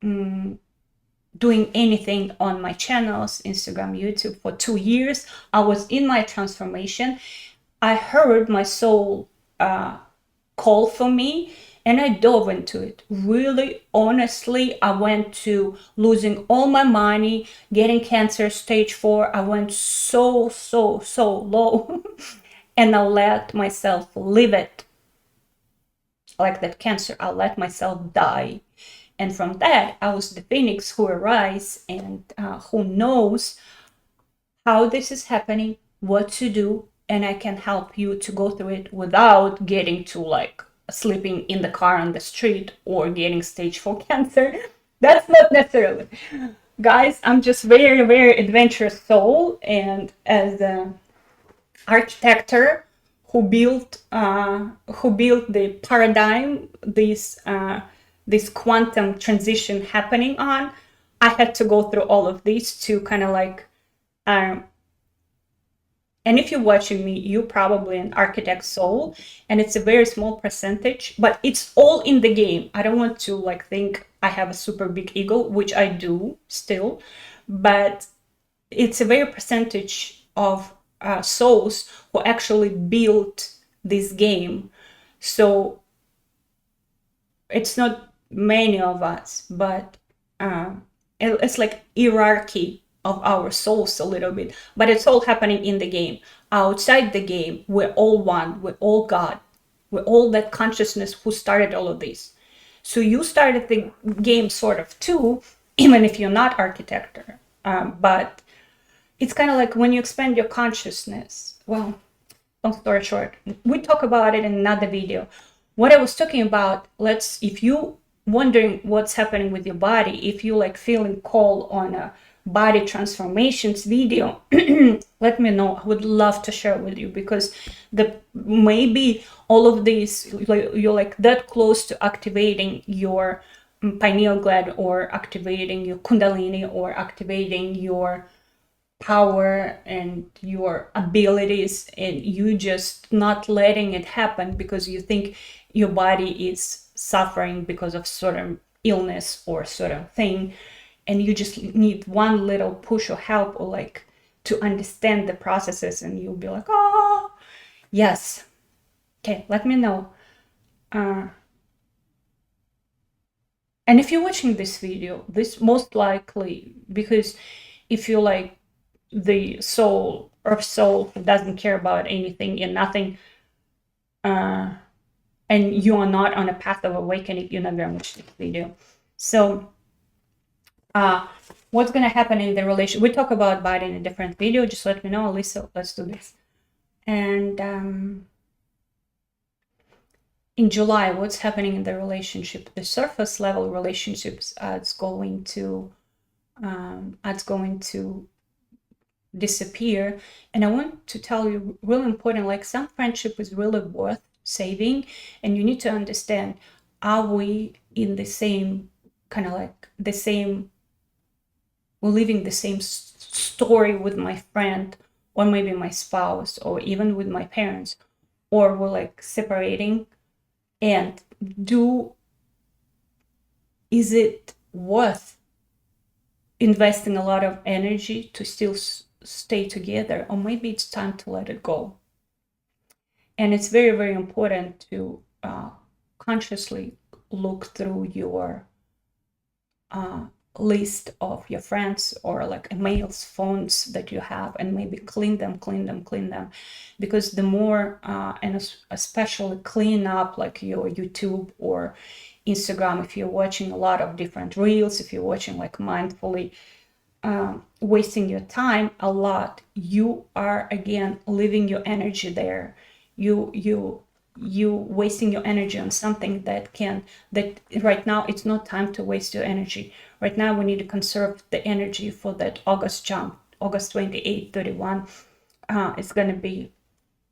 doing anything on my channels, Instagram, YouTube, for 2 years. I was in my transformation. I heard my soul call for me, and I dove into it. Really, honestly, I went to losing all my money, getting cancer stage 4. I went so low. And I let myself live it, like that cancer. I let myself die. And from that, I was the phoenix who arises, and who knows how this is happening, what to do, and I can help you to go through it without getting to like sleeping in the car on the street or getting stage 4 cancer. That's not necessarily. Guys, I'm just very, very adventurous soul, and as a architecture who built the paradigm this quantum transition happening on, I had to go through all of these to kind of like um, and if you're watching me, you're probably an architect soul, and it's a very small percentage, but it's all in the game. I don't want to like think I have a super big ego, which I do still, but it's a very percentage of souls who actually built this game. So it's not many of us, but uh, it's like hierarchy of our souls a little bit. But it's all happening in the game. Outside the game, we're all one. We're all God. We're all that consciousness who started all of this. So you started the game sort of too, even if you're not architecture. But it's kind of like when you expand your consciousness. Well, long story short, we talk about it in another video. What I was talking about, if you wondering what's happening with your body, if you like feeling call on a body transformations video, let me know. I would love to share with you, because the maybe all of these, you're like that close to activating your pineal gland, or activating your kundalini, or activating your power and your abilities, and you just not letting it happen because you think your body is suffering because of certain illness or certain thing, and you just need one little push or help, or like to understand the processes, and you'll be like, oh yes, okay, let me know. And if you're watching this video, this most likely because if you like the soul or soul who doesn't care about anything and nothing, and you are not on a path of awakening, you're not going to watch this video. So what's going to happen in the relation, we talk about body in a different video, just let me know, Lisa, let's do this. And in July, what's happening in the relationship, the surface level relationships, it's going to disappear. And I want to tell you really important, like some friendship is really worth saving, and you need to understand, are we in the same kind of like the same, we're living the same story with my friend, or maybe my spouse, or even with my parents, or we're like separating, and is it worth investing a lot of energy to still stay together, or maybe it's time to let it go. And it's very, very important to consciously look through your list of your friends, or like emails, phones that you have, and maybe clean them, because the more and especially clean up like your YouTube or Instagram, if you're watching a lot of different reels, if you're watching like mindfully, wasting your time a lot, you are again leaving your energy there. You wasting your energy on something that right now it's not time to waste your energy. Right now we need to conserve the energy for that August jump, August 28, 31. It's going to be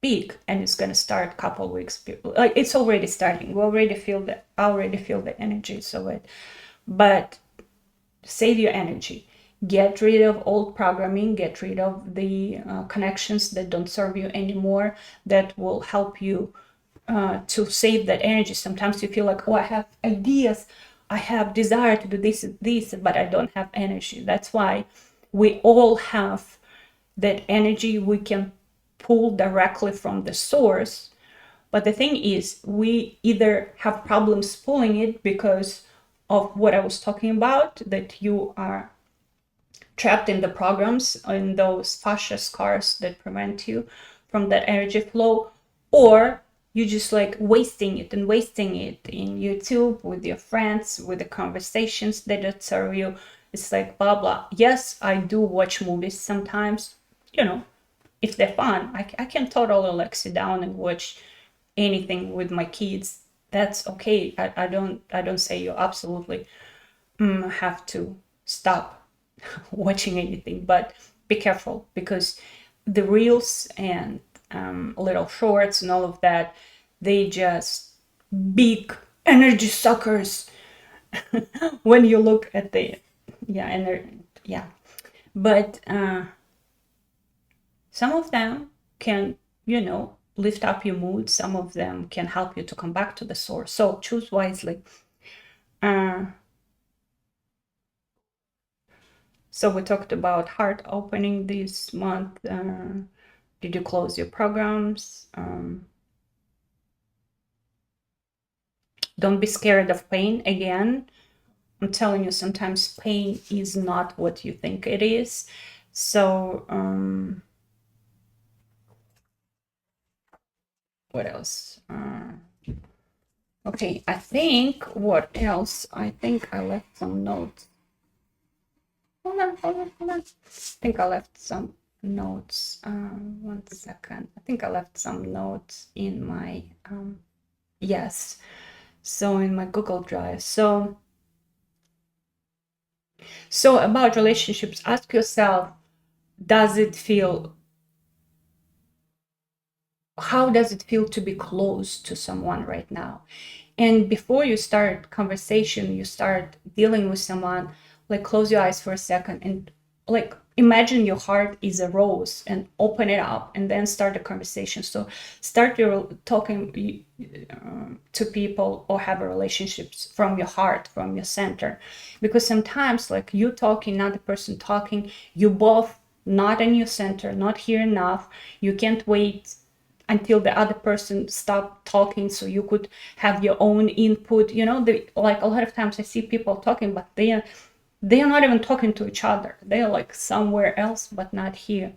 big, and it's going to start a couple weeks, like it's already starting. I already feel the energies of it. But save your energy, get rid of old programming, get rid of the connections that don't serve you anymore, that will help you to save that energy. Sometimes you feel like, oh, I have ideas, I have desire to do this, but I don't have energy. That's why we all have that energy we can pull directly from the source. But the thing is, we either have problems pulling it because of what I was talking about, that you are trapped in the programs, in those fascia scars that prevent you from that energy flow, or you just like wasting it in YouTube with your friends, with the conversations that don't serve you. It's like blah blah. Yes, I do watch movies sometimes, if they're fun. I can totally like sit down and watch anything with my kids. That's okay. I don't say you absolutely have to stop watching anything, but be careful, because the reels and little shorts and all of that, they just big energy suckers when you look at the yeah. But some of them can, lift up your mood. Some of them can help you to come back to the source. So choose wisely. So we talked about heart opening this month. Did you close your programs? Don't be scared of pain. Again, I'm telling you, sometimes pain is not what you think it is. So, what else? Okay, I think what else? I think I left some notes. Hold on. I think I left some notes. 1 second. I think I left some notes in my, yes. So in my Google Drive. So about relationships, ask yourself, how does it feel to be close to someone right now? And before you start conversation, you start dealing with someone, like close your eyes for a second and like imagine your heart is a rose and open it up and then start a conversation. So start your talking to people or have a relationships from your heart, from your center, because sometimes like you talking, not the person talking, you both not in your center, not here enough. You can't wait until the other person stop talking so you could have your own input. Like a lot of times I see people talking, but they are not even talking to each other. They're like somewhere else, but not here.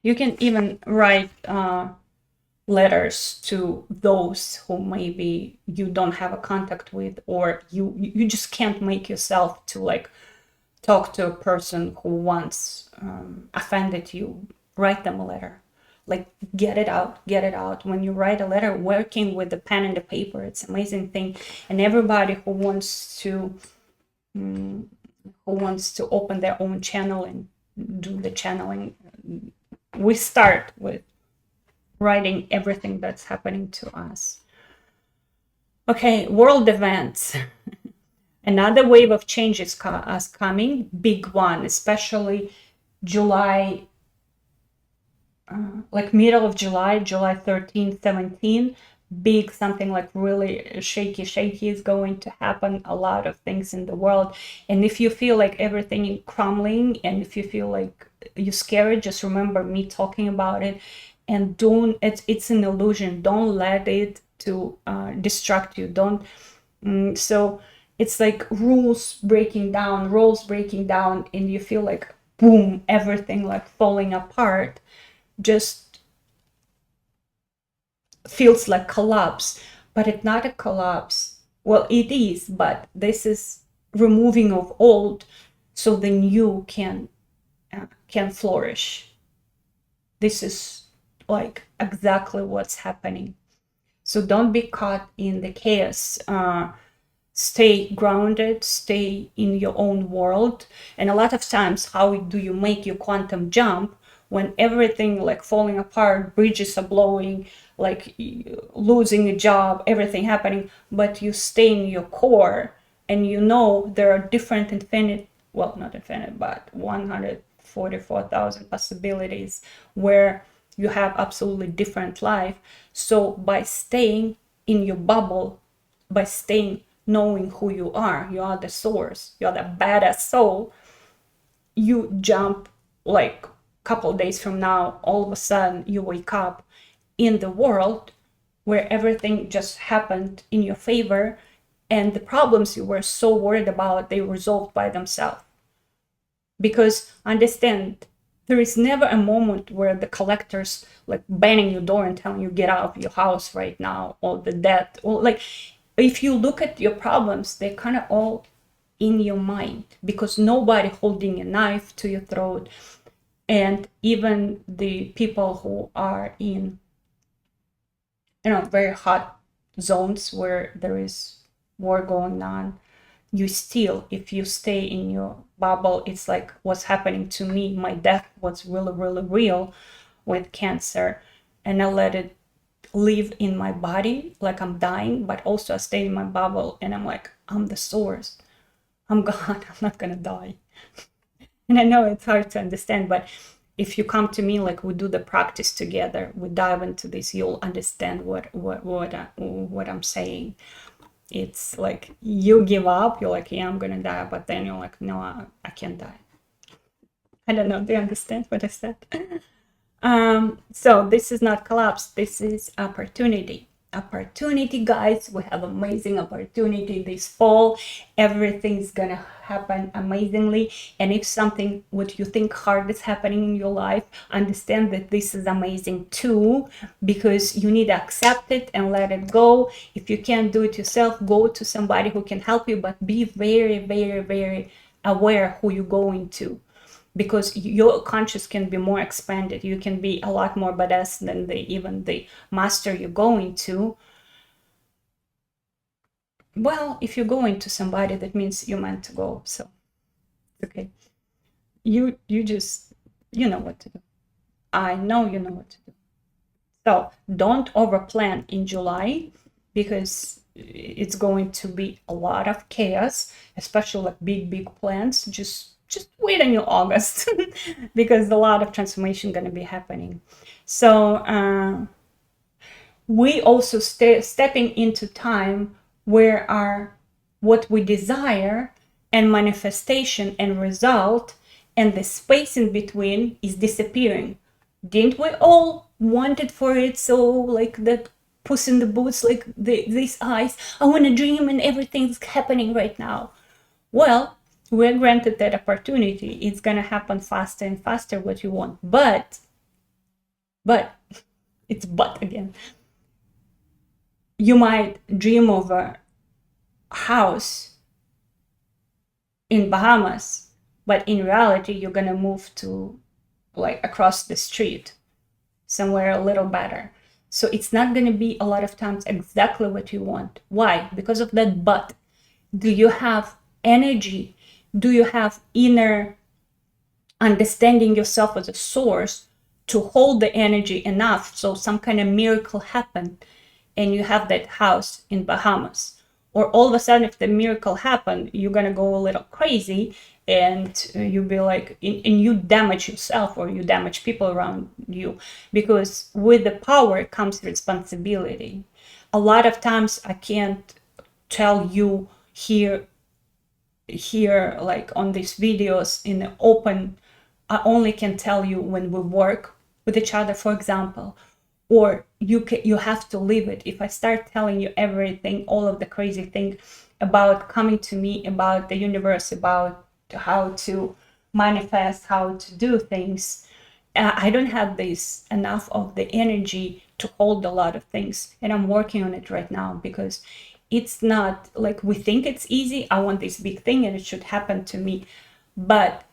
You can even write letters to those who maybe you don't have a contact with, or you just can't make yourself to like talk to a person who once offended you. Write them a letter. Like get it out. When you write a letter, working with the pen and the paper, it's an amazing thing. And everybody who wants to open their own channel and do the channeling, we start with writing everything that's happening to us. Okay, world events. Another wave of change is coming, big one, especially July, like middle of July 13, 17, big something like really shaky is going to happen. A lot of things in the world. And if you feel like everything is crumbling, and if you feel like you're scared, just remember me talking about it. And it's an illusion. Don't let it to distract you. Don't. So it's like rules breaking down, and you feel like boom, everything like falling apart. Just feels like collapse, but it's not a collapse. Well, it is, but this is removing of old so the new can flourish. This is like exactly what's happening. So don't be caught in the chaos. Stay grounded, stay in your own world. And a lot of times, how do you make your quantum jump when everything like falling apart, bridges are blowing, like losing a job, everything happening, but you stay in your core and there are different not infinite, but 144,000 possibilities where you have absolutely different life. So by staying in your bubble, by staying knowing who you are the source, you're the badass soul, you jump like a couple days from now, all of a sudden you wake up in the world where everything just happened in your favor, and the problems you were so worried about, they resolved by themselves. Because understand, there is never a moment where the collectors like banging your door and telling you get out of your house right now, or the debt, or like, if you look at your problems, they're kind of all in your mind, because nobody holding a knife to your throat. And even the people who are in very hot zones where there is war going on, you still, if you stay in your bubble, it's like what's happening to me. My death was really, really real with cancer, and I let it live in my body like I'm dying, but also I stay in my bubble and I'm like, I'm the source. I'm God. I'm not gonna die. And I know it's hard to understand, but if you come to me, like we do the practice together, we dive into this, you'll understand what I'm saying. It's like you give up, you're like, yeah, I'm gonna die, but then you're like, no, I can't die. I don't know. Do you understand what I said? So this is not collapse. This is opportunity. Opportunity, guys. We have amazing opportunity this fall. Everything's gonna happen amazingly. And if something what you think hard is happening in your life, understand that this is amazing too, because you need to accept it and let it go. If you can't do it yourself, go to somebody who can help you, but be very, very, very aware who you're going to, because your conscious can be more expanded. You can be a lot more badass than even the master you're going to. Well, if you're going to somebody, that means you're meant to go. So okay, you just, you know what to do. I know you know what to do. So don't overplan in July, because it's going to be a lot of chaos, especially like big plans. Just wait until August because a lot of transformation going to be happening. So we also stepping into time where our what we desire and manifestation and result and the space in between is disappearing. Didn't we all want it for it? So like that Puss in the Boots, like these eyes, I want to dream and everything's happening right now. Well, we're granted that opportunity. It's going to happen faster and faster what you want. But it's but again. You might dream of a house in Bahamas, but in reality, you're going to move to like across the street, somewhere a little better. So it's not going to be a lot of times exactly what you want. Why? Because of that but. Do you have energy? Do you have inner understanding yourself as a source to hold the energy enough so some kind of miracle happened and you have that house in Bahamas? Or all of a sudden, if the miracle happened, you're going to go a little crazy and you'll be like, and you damage yourself or you damage people around you, because with the power comes responsibility. A lot of times I can't tell you here like on these videos in the open. I only can tell you when we work with each other, for example, or you have to live it. If I start telling you everything, all of the crazy thing about coming to me, about the universe, about how to manifest, how to do things, I don't have this enough of the energy to hold a lot of things, and I'm working on it right now, because it's not like we think it's easy. I want this big thing and it should happen to me, but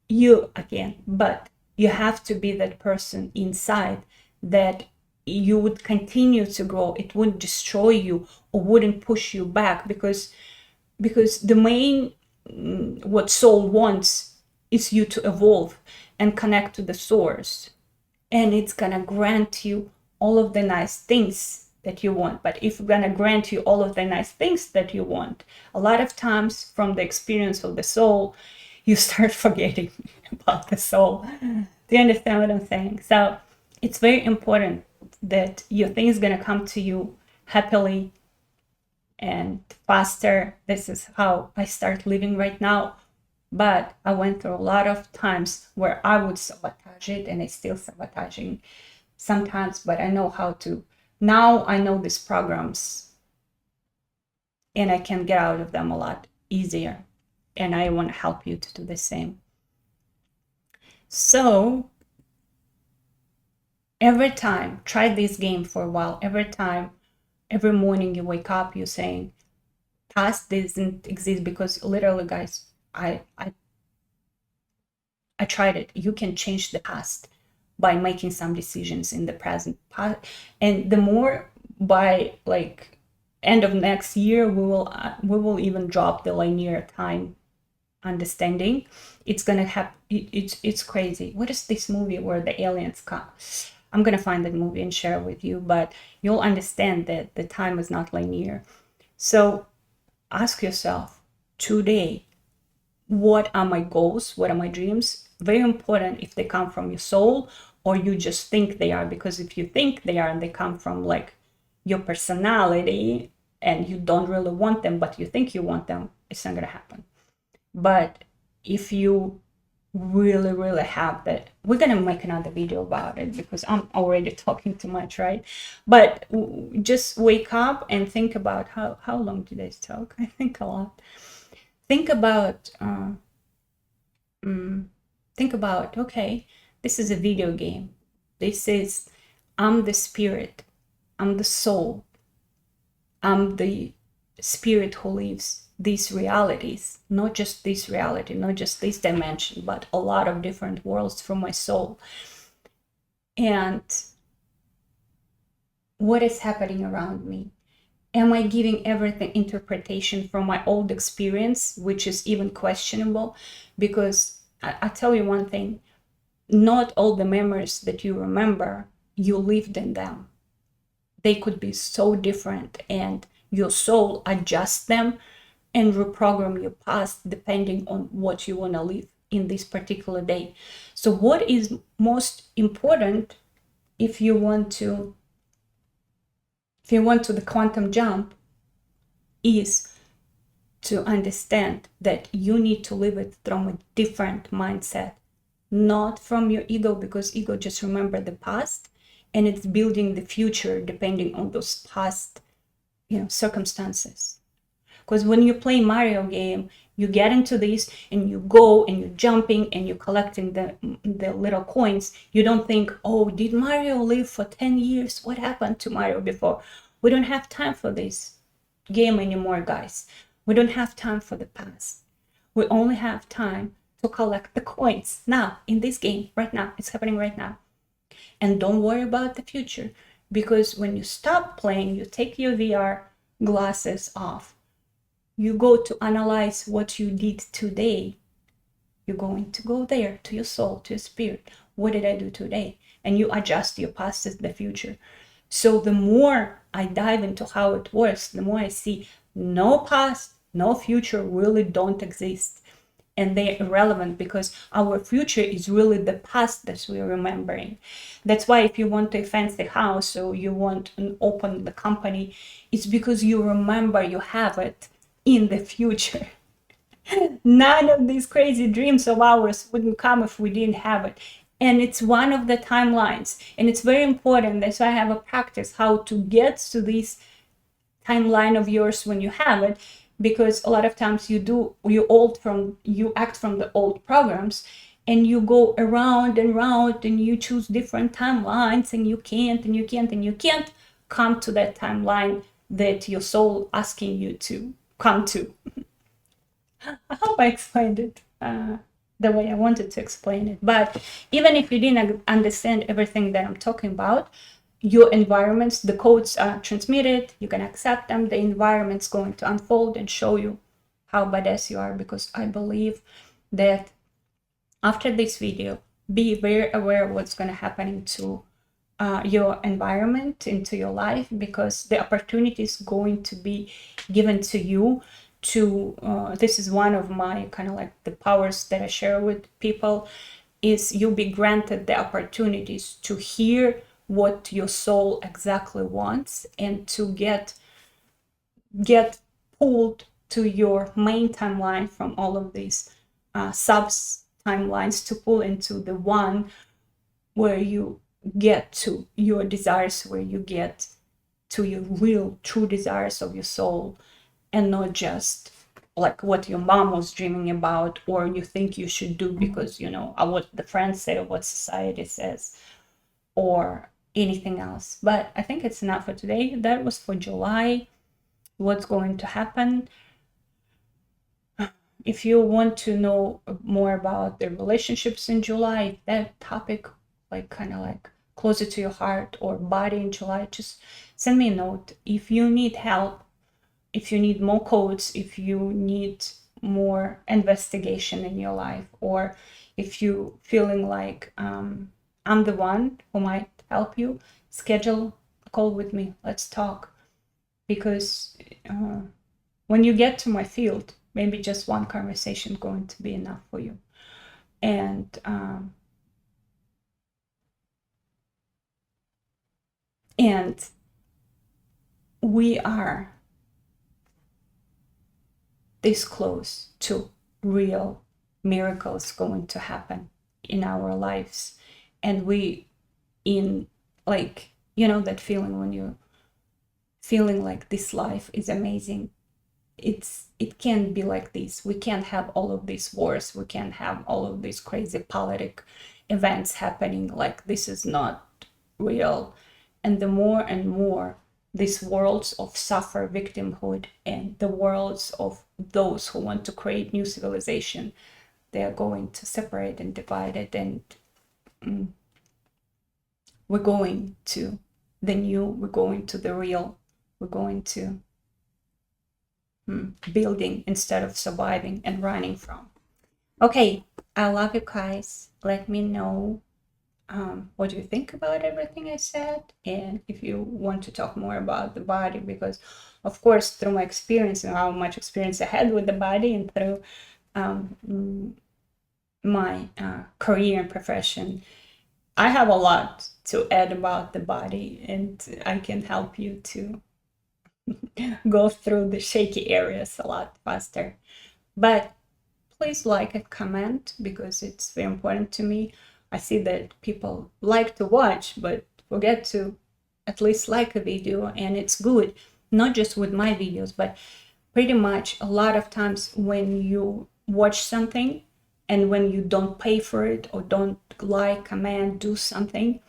you have to be that person inside that you would continue to grow. It wouldn't destroy you or wouldn't push you back, because the main what soul wants is you to evolve and connect to the source, and it's gonna grant you all of the nice things that you want. But if we're gonna grant you all of the nice things that you want, a lot of times from the experience of the soul, you start forgetting about the soul. Do you understand what I'm saying? So it's very important that your thing is gonna come to you happily and faster. This is how I start living right now. But I went through a lot of times where I would sabotage it, and it's still sabotaging sometimes, but I know how to. Now I know these programs and I can get out of them a lot easier. And I want to help you to do the same. So every time, try this game for a while. Every morning you wake up, you're saying, past doesn't exist, because literally, guys, I tried it. You can change the past by making some decisions in the present, and the more by like end of next year, we will even drop the linear time understanding. It's gonna have it's crazy. What is this movie where the aliens come? I'm gonna find that movie and share it with you, but you'll understand that the time is not linear. So ask yourself today, what are my goals? What are my dreams? Very important if they come from your soul or you just think they are, because if you think they are and they come from like your personality and you don't really want them, but you think you want them, it's not gonna happen. But if you really, really have that, we're gonna make another video about it because I'm already talking too much, right? But just wake up and think about how long did I talk? I think a lot. Think about okay, this is a video game. This is, I'm the spirit, I'm the soul, I'm the spirit who lives these realities, not just this reality, not just this dimension, but a lot of different worlds from my soul. And what is happening around me? Am I giving everything interpretation from my old experience, which is even questionable? Because I tell you one thing, not all the memories that you remember, you lived in them. They could be so different, and your soul adjusts them and reprogram your past depending on what you want to live in this particular day. So what is most important if you want to the quantum jump is to understand that you need to live it from a different mindset, not from your ego, because ego just remember the past and it's building the future depending on those past circumstances. Because when you play Mario game, you get into this and you go and you're jumping and you're collecting the little coins. You don't think, oh, did Mario live for 10 years? What happened to Mario before? We don't have time for this game anymore, guys. We don't have time for the past. We only have time to collect the coins now in this game right now. It's happening right now. And don't worry about the future, because when you stop playing, you take your VR glasses off, you go to analyze what you did today. You're going to go there to your soul, to your spirit. What did I do today? And you adjust your past as the future. So the more I dive into how it works, the more I see no past, no future really don't exist. And they're irrelevant because our future is really the past that we're remembering. That's why if you want a fancy house or you want to open the company, it's because you remember you have it in the future. None of these crazy dreams of ours wouldn't come if we didn't have it. And it's one of the timelines. And it's very important. That's why I have a practice how to get to this timeline of yours when you have it, because a lot of times you act from the old programs and you go around and round and you choose different timelines and you can't come to that timeline that your soul asking you to come to. I hope I explained it the way I wanted to explain it. But even if you didn't understand everything that I'm talking about, your environments, the codes are transmitted, you can accept them, the environment's going to unfold and show you how badass you are, because I believe that after this video, be very aware of what's going to happen to your environment, into your life, because the opportunity is going to be given to you to this is one of my kind of like the powers that I share with people, is you'll be granted the opportunities to hear what your soul exactly wants and to get pulled to your main timeline from all of these sub timelines, to pull into the one where you get to your desires, where you get to your real true desires of your soul, and not just like what your mom was dreaming about or you think you should do because what the friends say or what society says or anything else. But I think it's enough for today. That was for July, what's going to happen. If you want to know more about the relationships in July, if that topic like kind of like closer to your heart or body in July, just send me a note. If you need help if you need more codes, if you need more investigation in your life, or if you feeling like I'm the one who might help you, schedule a call with me. Let's talk. Because when you get to my field, maybe just one conversation is going to be enough for you. And we are this close to real miracles going to happen in our lives. And we in, like, you know, that feeling when you're feeling like this life is amazing. It can't be like this. We can't have all of these wars. We can't have all of these crazy politic events happening. Like, this is not real. And the more and more these worlds of suffer victimhood and the worlds of those who want to create new civilization, they are going to separate and divide it. And we're going to the new, we're going to the real, we're going to building instead of surviving and running from. Okay, I love you guys. Let me know what do you think about everything I said, and if you want to talk more about the body, because of course through my experience and how much experience I had with the body, and through my career and profession, I have a lot to add about the body, and I can help you to go through the shaky areas a lot faster. But please like and comment, because it's very important to me. I see that people like to watch, but forget to at least like a video, and it's good, not just with my videos, but pretty much a lot of times when you watch something and when you don't pay for it or don't like, comment, do something,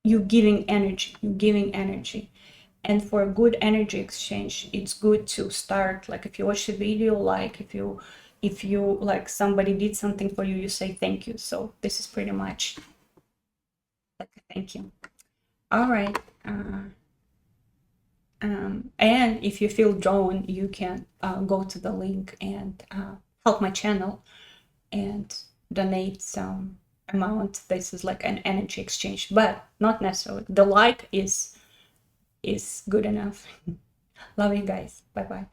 you're giving energy. And for a good energy exchange, it's good to start, like if you watch a video, like if you like somebody did something for you, you say thank you. So this is pretty much like a thank you. All right. And if you feel drawn, you can go to the link and help my channel and donate some amount. This is like an energy exchange, but not necessarily. The like is good enough. Love you guys. Bye bye.